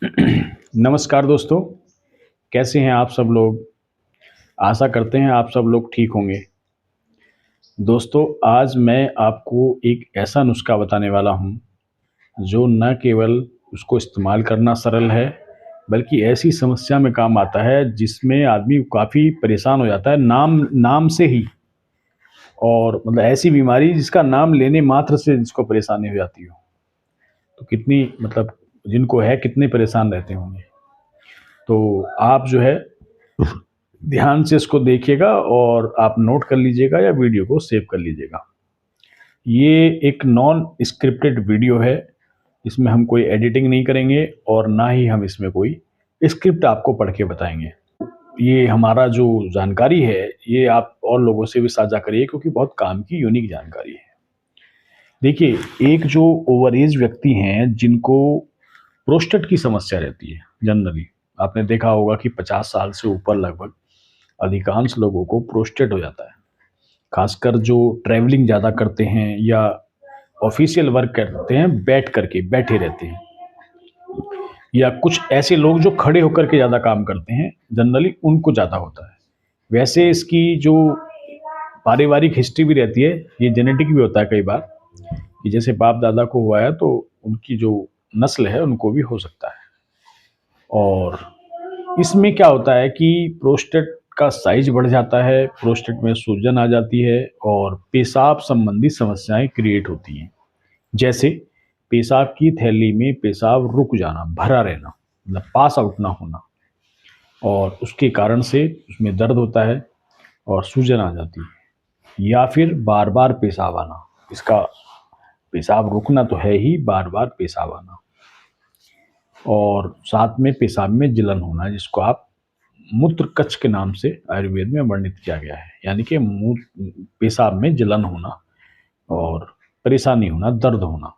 नमस्कार दोस्तों, कैसे हैं आप सब लोग? आशा करते हैं आप सब लोग ठीक होंगे। दोस्तों, आज मैं आपको एक ऐसा नुस्ख़ा बताने वाला हूँ, जो न केवल उसको इस्तेमाल करना सरल है, बल्कि ऐसी समस्या में काम आता है, जिसमें आदमी काफ़ी परेशान हो जाता है नाम नाम से ही। और मतलब ऐसी बीमारी जिसका नाम लेने मात्र से जिसको परेशानी हो जाती हो। तो कितनी मतलब जिनको है कितने परेशान रहते होंगे। तो आप जो है ध्यान से इसको देखिएगा और आप नोट कर लीजिएगा या वीडियो को सेव कर लीजिएगा। ये एक नॉन स्क्रिप्टेड वीडियो है, इसमें हम कोई एडिटिंग नहीं करेंगे और ना ही हम इसमें कोई स्क्रिप्ट आपको पढ़ के बताएँगे। ये हमारा जो जानकारी है, ये आप और लोगों से भी साझा करिए क्योंकि बहुत काम की यूनिक जानकारी है। देखिए, एक जो ओवर एज व्यक्ति हैं, जिनको प्रोस्टेट की समस्या रहती है जनरली, आपने देखा होगा कि 50 साल से ऊपर लगभग अधिकांश लोगों को प्रोस्टेट हो जाता है। खासकर जो ट्रैवलिंग ज़्यादा करते हैं या ऑफिशियल वर्क करते हैं बैठ करके, बैठे रहते हैं, या कुछ ऐसे लोग जो खड़े होकर के ज़्यादा काम करते हैं, जनरली उनको ज़्यादा होता है। वैसे इसकी जो पारिवारिक हिस्ट्री भी रहती है, ये जेनेटिक भी होता है कई बार, कि जैसे बाप-दादा को हुआ है तो उनकी जो नस्ल है उनको भी हो सकता है। और इसमें क्या होता है कि प्रोस्टेट का साइज बढ़ जाता है, प्रोस्टेट में सूजन आ जाती है और पेशाब संबंधी समस्याएं क्रिएट होती हैं। जैसे पेशाब की थैली में पेशाब रुक जाना, भरा रहना, मतलब पास आउट ना होना, और उसके कारण से उसमें दर्द होता है और सूजन आ जाती है, या फिर बार बार पेशाब आना। इसका पेशाब रुकना तो है ही, बार बार पेशाब आना, और साथ में पेशाब में जलन होना, जिसको आप मूत्र कच्छ के नाम से आयुर्वेद में वर्णित किया गया है। यानी कि पेशाब में जलन होना और परेशानी होना, दर्द होना।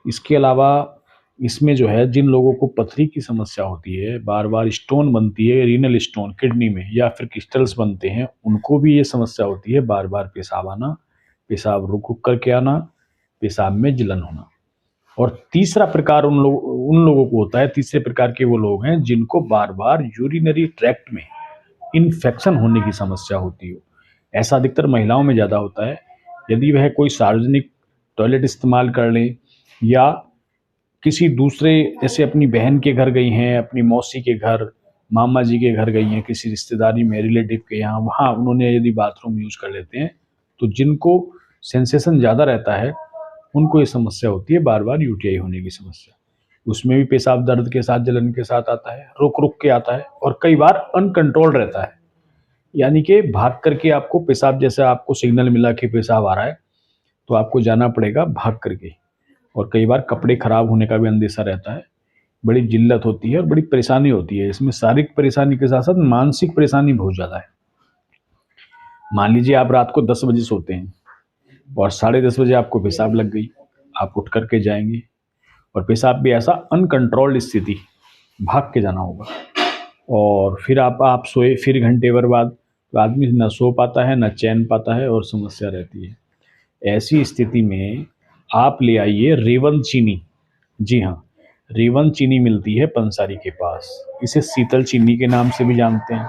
इसके अलावा इसमें जो है, जिन लोगों को पथरी की समस्या होती है, बार बार स्टोन बनती है, रीनल स्टोन किडनी में, या फिर क्रिस्टल्स बनते हैं, उनको भी ये समस्या होती है, बार बार पेशाब आना, पेशाब रुक रुक करके आना, पेशाब में जलन होना। और तीसरा प्रकार उन लोगों को होता है, तीसरे प्रकार के वो लोग हैं जिनको बार बार यूरिनरी ट्रैक्ट में इन्फेक्शन होने की समस्या होती हो। ऐसा अधिकतर महिलाओं में ज़्यादा होता है। यदि वह कोई सार्वजनिक टॉयलेट इस्तेमाल कर लें, या किसी दूसरे, जैसे अपनी बहन के घर गई हैं, अपनी मौसी के घर, मामा जी के घर गई हैं, किसी रिश्तेदारी में, रिलेटिव के यहाँ, वहाँ उन्होंने यदि बाथरूम यूज़ कर लेते हैं, तो जिनको सेंसेशन ज़्यादा रहता है उनको ये समस्या होती है, बार बार यूटीआई होने की समस्या। उसमें भी पेशाब दर्द के साथ, जलन के साथ आता है, रुक रुक के आता है, और कई बार अनकंट्रोल्ड रहता है। यानी कि भाग करके आपको पेशाब, जैसे आपको सिग्नल मिला कि पेशाब आ रहा है, तो आपको जाना पड़ेगा भाग करके। और कई बार कपड़े खराब होने का भी अंदेशा रहता है। बड़ी जिल्लत होती है और बड़ी परेशानी होती है। इसमें शारीरिक परेशानी के साथ साथ मानसिक परेशानी बहुत ज़्यादा है। मान लीजिए आप रात को 10 बजे सोते हैं और 10:30 बजे आपको पेशाब लग गई, आप उठ करके जाएंगे, और पेशाब भी ऐसा अनकंट्रोल्ड स्थिति, भाग के जाना होगा। और फिर आप सोए, फिर घंटे भर बाद, तो आदमी ना सो पाता है, ना चैन पाता है, और समस्या रहती है। ऐसी स्थिति में आप ले आइए रेवन चीनी। जी हाँ, रेवन चीनी मिलती है पंसारी के पास। इसे शीतल चीनी के नाम से भी जानते हैं।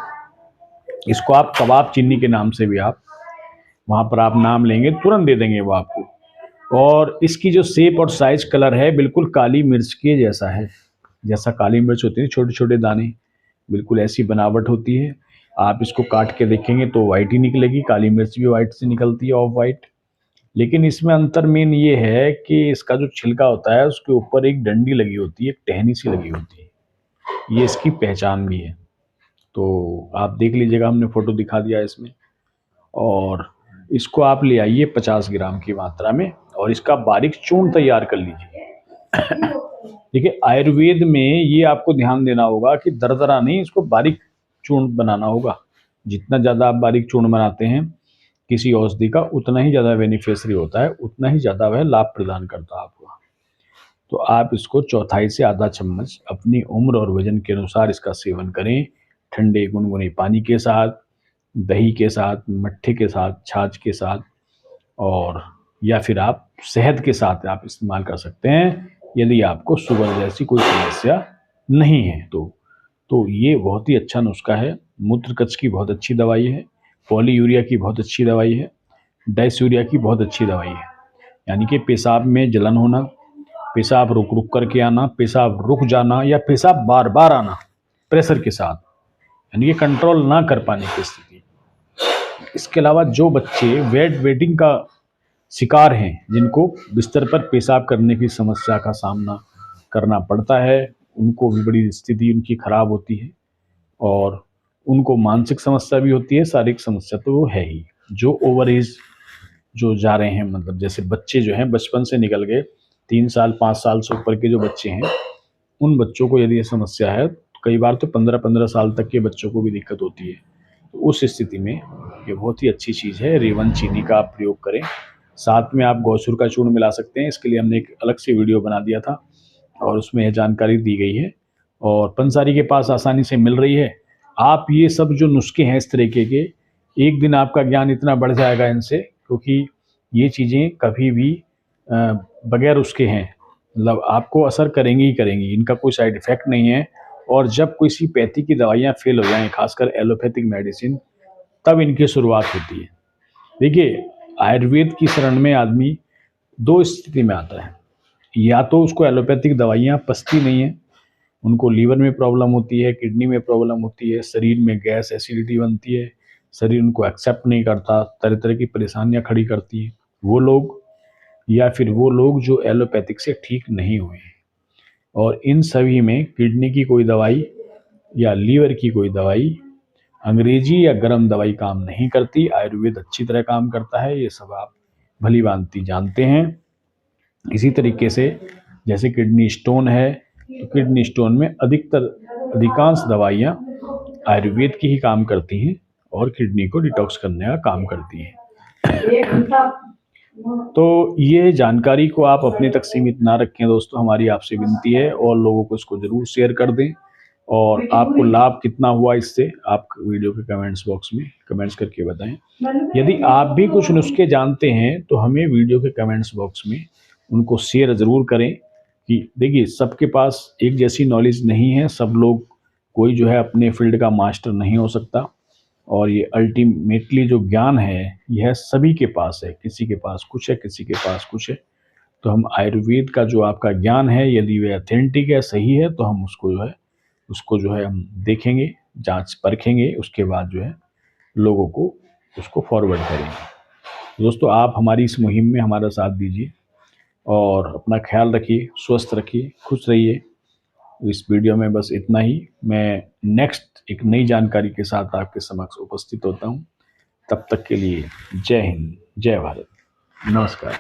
इसको आप कबाब चीनी के नाम से भी, आप वहाँ पर आप नाम लेंगे तुरंत दे देंगे वो आपको। और इसकी जो शेप और साइज, कलर है, बिल्कुल काली मिर्च के जैसा है। जैसा काली मिर्च होती है, छोटे छोटे दाने, बिल्कुल ऐसी बनावट होती है। आप इसको काट के देखेंगे तो वाइट ही निकलेगी, काली मिर्च भी वाइट से निकलती है, ऑफ वाइट। लेकिन इसमें अंतर मेन ये है कि इसका जो छिलका होता है, उसके ऊपर एक डंडी लगी होती है, एक टहनी सी लगी होती है। ये इसकी पहचान भी है। तो आप देख लीजिएगा, हमने फोटो दिखा दिया इसमें। और इसको आप ले आइए 50 ग्राम की मात्रा में, और इसका बारीक चूर्ण तैयार कर लीजिए। देखिए, आयुर्वेद में ये आपको ध्यान देना होगा कि दरदरा नहीं, इसको बारीक चूर्ण बनाना होगा। जितना ज़्यादा आप बारीक चूर्ण बनाते हैं किसी औषधि का, उतना ही ज़्यादा बेनिफिशियरी होता है, उतना ही ज़्यादा वह लाभ प्रदान करता है आपको। तो आप इसको चौथाई से आधा चम्मच अपनी उम्र और वजन के अनुसार इसका सेवन करें, ठंडे गुनगुने पानी के साथ, दही के साथ, मट्ठे के साथ, छाछ के साथ, और या फिर आप शहद के साथ आप इस्तेमाल कर सकते हैं, यदि आपको शुगर जैसी कोई समस्या नहीं है तो ये बहुत ही अच्छा नुस्खा है। मूत्रकच्छ की बहुत अच्छी दवाई है, पॉलीयूरिया की बहुत अच्छी दवाई है, डायसूरिया की बहुत अच्छी दवाई है। यानी कि पेशाब में जलन होना, पेशाब रुक रुक करके आना, पेशाब रुक जाना या पेशाब बार बार आना प्रेशर के साथ, यानी कि कंट्रोल ना कर पाने की स्थिति। इसके अलावा जो बच्चे वेटिंग का शिकार हैं, जिनको बिस्तर पर पेशाब करने की समस्या का सामना करना पड़ता है, उनको भी बड़ी स्थिति उनकी खराब होती है और उनको मानसिक समस्या भी होती है, शारीरिक समस्या तो वो है ही। जो ओवर एज जो जा रहे हैं, मतलब जैसे बच्चे जो हैं बचपन से निकल गए, 3 साल 5 साल से ऊपर के जो बच्चे हैं, उन बच्चों को यदि ये समस्या है, तो कई बार तो 15-15 साल तक के बच्चों को भी दिक्कत होती है। तो उस स्थिति में ये बहुत ही अच्छी चीज़ है, रेवन चीनी का आप प्रयोग करें। साथ में आप गौसूर का चूर्ण मिला सकते हैं, इसके लिए हमने एक अलग से वीडियो बना दिया था और उसमें यह जानकारी दी गई है और पंसारी के पास आसानी से मिल रही है। आप ये सब जो नुस्खे हैं इस तरीके के, एक दिन आपका ज्ञान इतना बढ़ जाएगा इनसे, क्योंकि ये चीज़ें कभी भी बगैर उसके हैं, मतलब आपको असर करेंगी ही करेंगी, इनका कोई साइड इफ़ेक्ट नहीं है। और जब किसी पैथी की दवाइयाँ फेल हो जाएँ, खासकर एलोपैथिक मेडिसिन, तब इनकी शुरुआत होती है। देखिए, आयुर्वेद की शरण में आदमी 2 स्थिति में आता है, या तो उसको एलोपैथिक दवाइयाँ पचती नहीं हैं, उनको लीवर में प्रॉब्लम होती है, किडनी में प्रॉब्लम होती है, शरीर में गैस एसिडिटी बनती है, शरीर उनको एक्सेप्ट नहीं करता, तरह-तरह की परेशानियाँ खड़ी करती हैं, वो लोग, या फिर वो लोग जो एलोपैथिक से ठीक नहीं हुए हैं। और इन सभी में किडनी की कोई दवाई या लीवर की कोई दवाई, अंग्रेजी या गर्म दवाई काम नहीं करती, आयुर्वेद अच्छी तरह काम करता है, ये सब आप भली-भांति जानते हैं। इसी तरीके से जैसे किडनी स्टोन है, तो किडनी स्टोन में अधिकांश दवाइयाँ आयुर्वेद की ही काम करती हैं और किडनी को डिटॉक्स करने का काम करती हैं। तो ये जानकारी को आप अपने तक सीमित ना रखें दोस्तों, हमारी आपसे विनती है, और लोगों को इसको ज़रूर शेयर कर दें। और आपको लाभ कितना हुआ इससे, आप वीडियो के कमेंट्स बॉक्स में कमेंट्स करके बताएं। यदि आप भी कुछ नुस्खे जानते हैं तो हमें वीडियो के कमेंट्स बॉक्स में उनको शेयर ज़रूर करें। कि देखिए, सबके पास एक जैसी नॉलेज नहीं है, सब लोग, कोई जो है अपने फील्ड का मास्टर नहीं हो सकता, और ये अल्टीमेटली जो ज्ञान है यह सभी के पास है, किसी के पास कुछ है, किसी के पास कुछ है। तो हम आयुर्वेद का जो आपका ज्ञान है, यदि वह ऑथेंटिक है, सही है, तो हम उसको जो है हम देखेंगे, जांच परखेंगे, उसके बाद जो है लोगों को उसको फॉरवर्ड करेंगे। दोस्तों, आप हमारी इस मुहिम में हमारा साथ दीजिए और अपना ख्याल रखिए, स्वस्थ रखिए, खुश रहिए। इस वीडियो में बस इतना ही। मैं नेक्स्ट एक नई जानकारी के साथ आपके समक्ष उपस्थित होता हूँ। तब तक के लिए जय हिंद, जय भारत, नमस्कार।